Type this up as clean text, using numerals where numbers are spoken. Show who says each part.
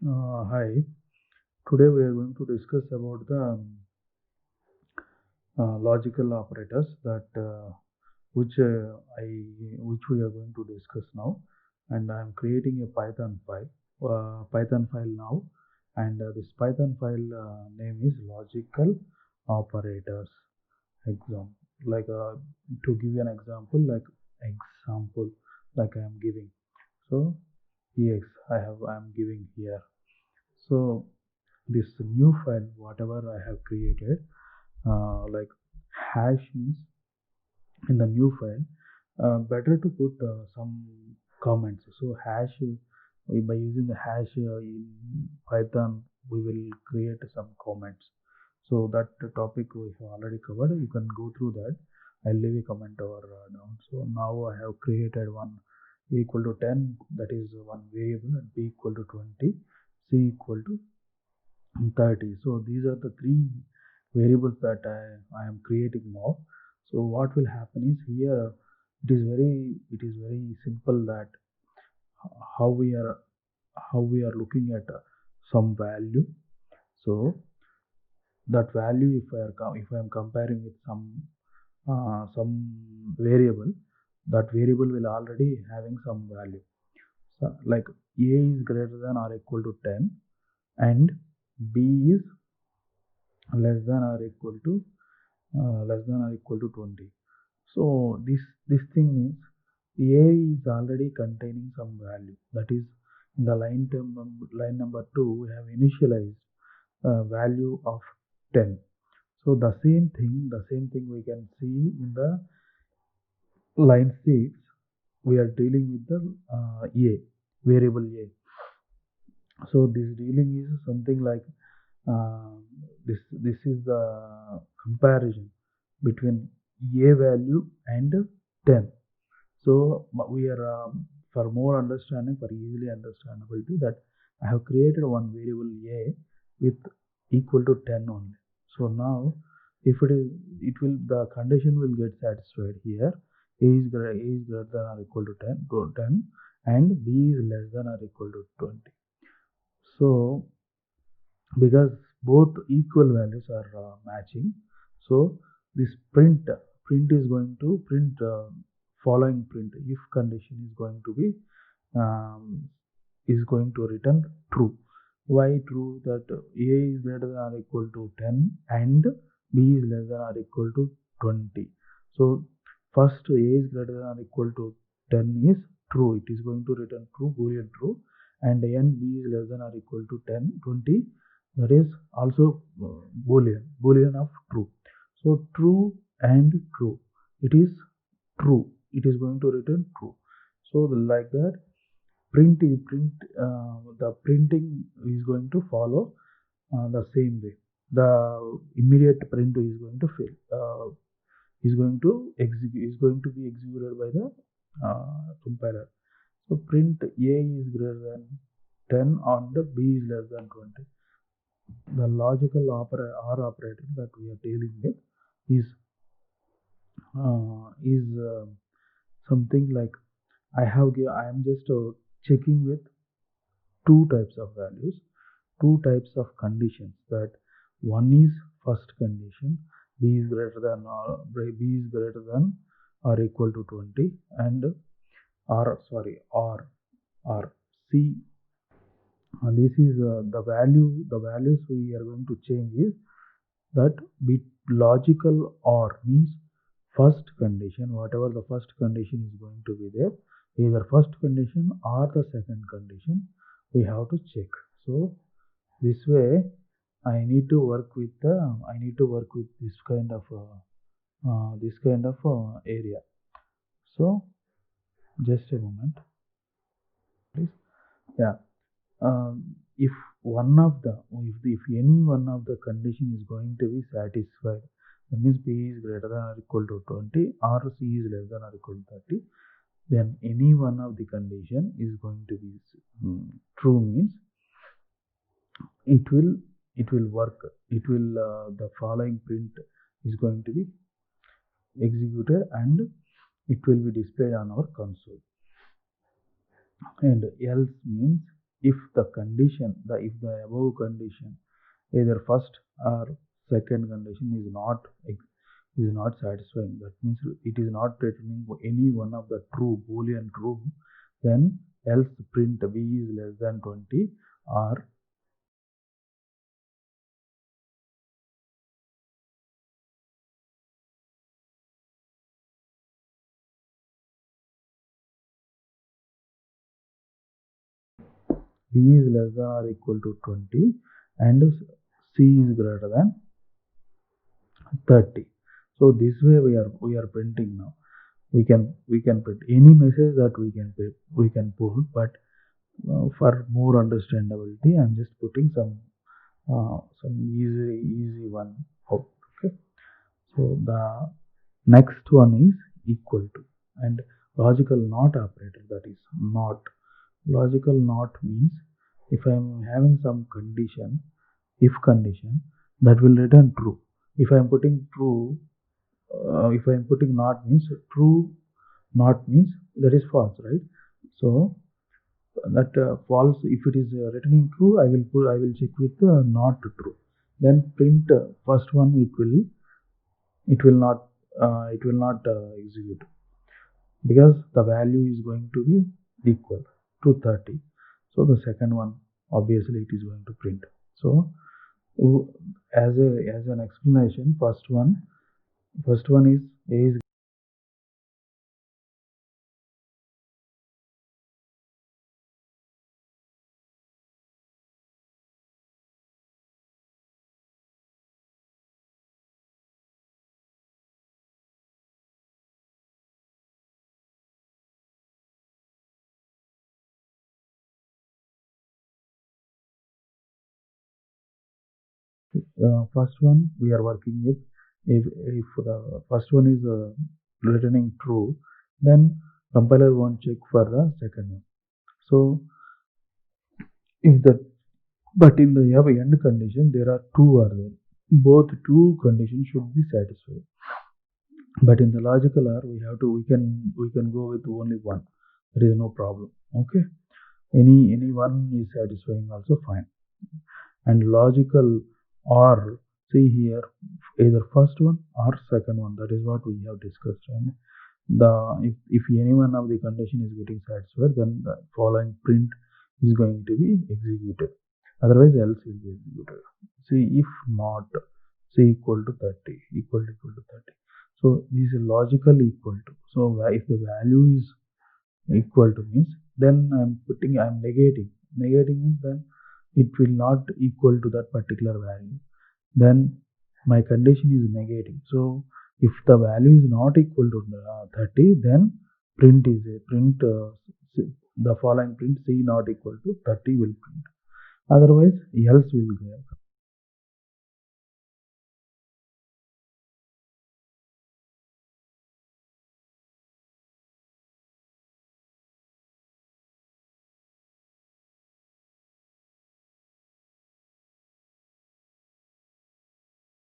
Speaker 1: Hi. Today we are going to discuss about the logical operators that which I which we are going to discuss now. And I am creating a Python file now, and this Python file name is logical operators. Example, like to give you an example, like I am giving. So ex I am giving here. So this new file, whatever I have created, like hash means in the new file, better to put some comments. So hash, by using the hash in Python, we will create some comments. So that topic we have already covered. You can go through that. I'll leave a comment over down. So now I have created one equal to 10, that is one variable, and b equal to 20, c equal to 30. So these are the three variables that I am creating now. So what will happen is here it is very simple that how we are looking at some value. So that value, if I am comparing with some variable, that variable will already having some value. So like a is greater than or equal to 10 and b is less than or equal to 20. So this thing means a is already containing some value, that is in the line number 2 we have initialized value of 10. So the same thing we can see in the line 6. We are dealing with the a variable a. So this dealing is something like uh, this is the comparison between a value and 10. So we are for more understanding, for easily understandability, that I have created one variable a with equal to 10 only. So now if it will the condition will get satisfied here. A is greater than or equal to 10 and b is less than or equal to 20. So because both equal values are matching, so this print is going to print following print if condition is going to be um, is going to return true. Why true? That a is greater than or equal to 10 and b is less than or equal to 20. So first a is greater than or equal to 10 is true, it is going to return true, boolean true. And n b is less than or equal to 10 20, that is also boolean of true. So true and true, it is true, it is going to return true. So like that, the printing is going to follow the same way. The immediate print is going to fail, is going to be executed by the compiler. So print a is greater than 10 and b is less than 20. The logical or operator that we are dealing with is something like I am just checking with two types of values, two types of conditions. That one is first condition, b is greater than or equal to 20, and or c. And this is the values we are going to change is that bit logical or means first condition, whatever the first condition is going to be there, either first condition or the second condition we have to check. So this way I need to work with this kind of area. So just a moment please. Yeah. If one of the if any one of the condition is going to be satisfied, that means b is greater than or equal to 20 or c is less than or equal to 30, then any one of the condition is going to be true, means it will work. It will the following print is going to be executed and it will be displayed on our console. And else means if the condition, if the above condition, either first or second condition is not satisfying, that means it is not returning any one of the true boolean true, then else print b is less than 20 or b is less than or equal to 20 and c is greater than 30. So this way we are printing now. We can print any message that we can put, but for more understandability, I'm just putting some easy one out. Okay. So the next one is equal to and logical not operator. That is not. Logical not means if I am having some condition, if condition, that will return true. If I am putting true, if I am putting not means true, not means that is false, right? So that false, if it is returning true, I will check with not true. Then print first one, it will not execute because the value is going to be equal to 30. So the second one, obviously it is going to print. So as an explanation, first one is a is first one we are working with. If the first one is returning true, then compiler won't check for the second one. So if the but in the end condition there are two are there, both two conditions should be satisfied. But in the logical or we can go with only one. There is no problem. Okay, any one is satisfying also fine. And logical or, see here, either first one or second one, that is what we have discussed. And the if any one of the condition is getting satisfied, then the following print is going to be executed, otherwise else will be executed. See, if not, c equal to 30, equal to 30. So this is logical equal to. So if the value is equal to means, then I'm negating means then it will not equal to that particular value, then my condition is negating. So if the value is not equal to 30, then print the following print c not equal to 30 will print, otherwise else will